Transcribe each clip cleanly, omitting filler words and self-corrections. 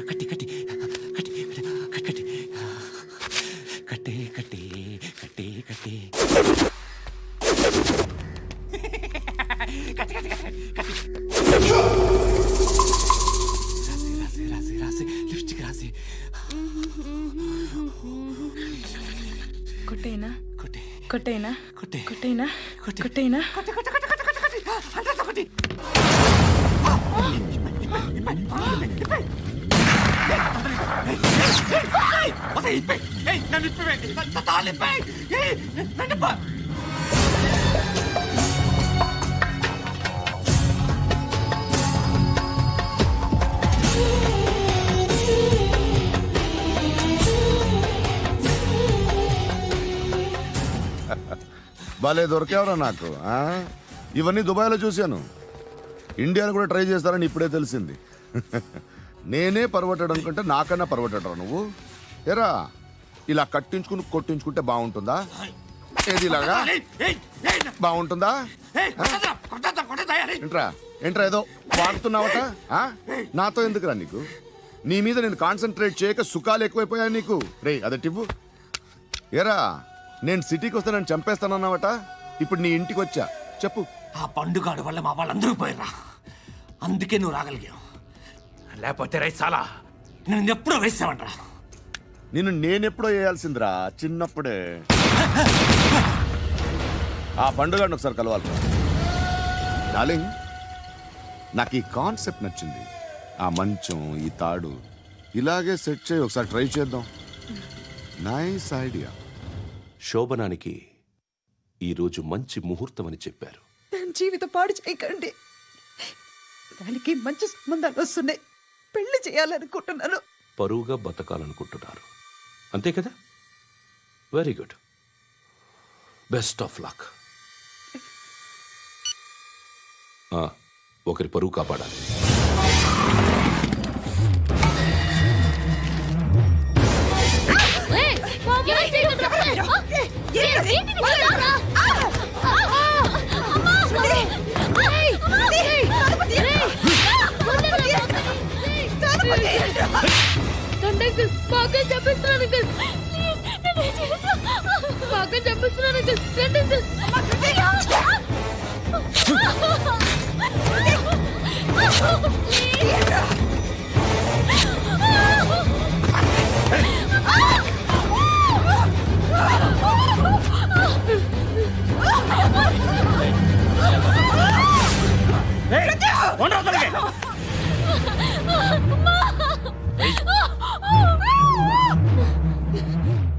కట్టి కట్టి కట్టి కట్టి కట్టే కట్టే కట్టే కట్టే రాసి రాసి లిప్స్టిక్ రాసి కొట్టేనా కొట్టే కొట్టేనా కొట్టే కొట్టేనా కొట్టే కొట్టేనా కొట్టే కొట్టే కొట్టే కొట్టే కొట్టే కొట్టే కొట్టే భలే దొరికేవరా నాకు ఇవన్నీ దుబాయ్లో చూశాను. ఇండియాలో కూడా ట్రై చేస్తారని ఇప్పుడే తెలిసింది. నేనే పర్వటాడు అనుకుంటే నాకన్నా పర్వటాడరా నువ్వు. ఎరా ఇలా కట్టించుకుని కొట్టించుకుంటే బాగుంటుందా? ఏది ఇలాగా బాగుంటుందా? ఏంట్రా ఏంట్రా ఏదో వాడుతున్నావట? నాతో ఎందుకురా నీకు? నీ మీద నేను కాన్సన్ట్రేట్ చేయక సుఖాలు ఎక్కువైపోయా నీకు. రే అదటివ్వు. ఎరా నేను సిటీకి వస్తే నన్ను చంపేస్తానన్నావట. ఇప్పుడు నీ ఇంటికి వచ్చా. చెప్పు. ఆ పండుగాడు వల్ల మా వాళ్ళందరూ పోయిర్రా. అందుకే నువ్వు రాగలిగావు. లేకపోతే రైసాలా నేను ఎప్పుడో వేసామంట్రా. నిన్ను నేనెప్పుడో వేయాల్సిందిరా చిన్నప్పుడే. ఆ పండుగను ఒకసారి కలవాలి డార్లింగ్. నాకు ఈ కాన్సెప్ట్ నచ్చింది. ఆ మంచం ఈ తాడు ఇలాగే సెట్ చేయి. ఒకసారి ట్రై చేద్దాం. Nice idea. శోభనానికి ఈరోజు మంచి ముహూర్తం అని చెప్పారు. దాని జీవితం పాడు చేయకండి. దానికి మంచి సంబంధాలు వస్తున్నాయి. పెళ్లి చేయాలనుకుంటున్నాను. పరువుగా బతకాలనుకుంటున్నారు అంతే కదా? Very good. Best of luck. ఒకరి పరువు కాపాడాలి. బాగా చెప్పిస్తున్నాను బాగా చెప్పిస్తున్నాను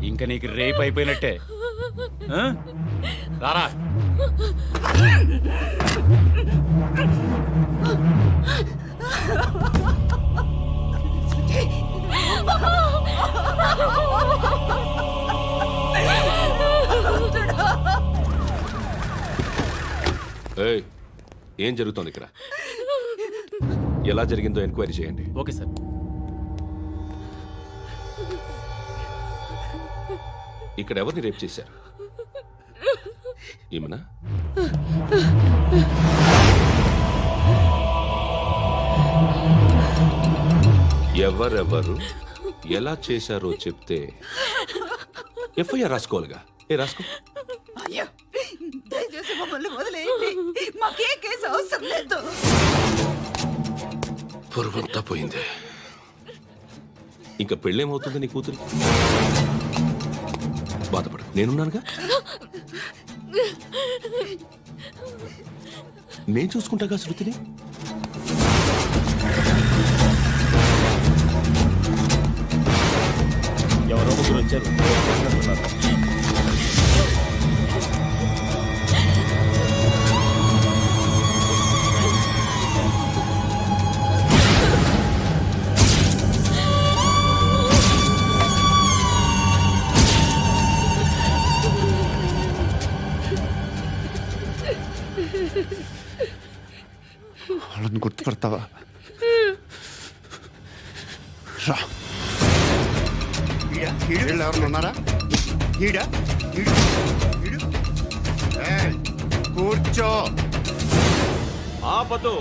ఇంకా నీకు రేపు అయిపోయినట్టే. రారా. ఏం జరుగుతోంది ఇక్కడ? ఎలా జరిగిందో ఎంక్వైరీ చేయండి. Okay sir. ఇక్కడ ఎవరిని రేప్ చేశారు? ఏమన్నా? ఎవరెవరు ఎలా చేశారో చెప్తే ఎఫ్ఐఆర్ రాసుకోవాలిగా. రాసుకో. దయచేసి మమ్మల్ని వదిలేయండి. మాకే కేసు అవసరం లేదు. పొరువంతా పోయింది. ఇంకా పెళ్ళేమవుతుంది నీ కూతురు? బాధపడు, నేనున్నానుగా. నేను చూసుకుంటాగా శృతిని. ఎవరో ముగ్గురు వచ్చారు. వాళ్ళని గుర్తుపడతావా? రా. ఎవరు ఉన్నారా? కూర్చో. ఆపదు.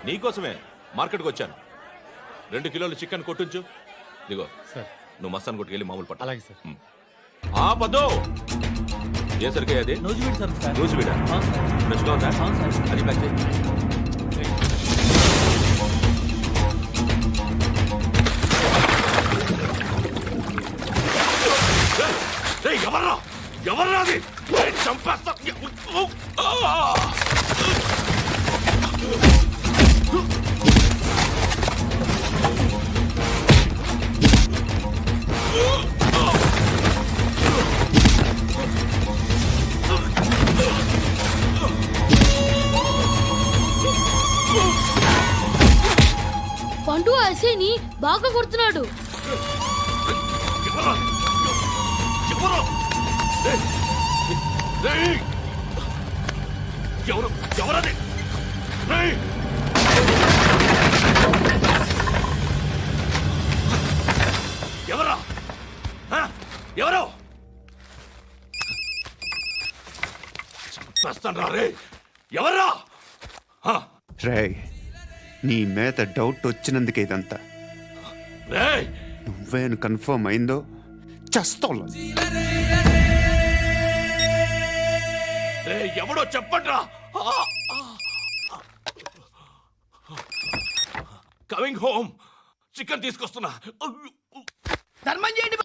నీకోసమే మార్కెట్కి వచ్చాను. 2 కిలోలు చికెన్ కొట్టుంచు. ఇదిగో సార్ నువ్వు మస్తాన్ కొట్టుకెళ్ళి మామూలు పట్టు. అలాగే సార్. ఆ పద్దు ఏ సరికే అది నూజివీడు సార్ సార్. నూజివీడా అవును సార్. ఫ్రెష్గా ఉందా? అవును సార్. అది ప్యాక్ చేయి. ఎవర్రా ఎవర్రా అది? చంపేస్తా. పండు అసేని బాగా కొడుతున్నాడు. ఎవరా ఎవరు ఎవరు ఎవరది? ఎవరా ఎవరు? చంపేస్తాను రా రే. ఎవరా? రేయ్, నీ మీద డౌట్ వచ్చినందుకే ఇదంతా. రే నువ్వేను కన్ఫర్మ్ అయిందో చస్తావు. రే ఎవడో చెప్పండ్రా. Coming home. చికెన్ తీసుకొస్తున్నా. ధర్మం చేయండి.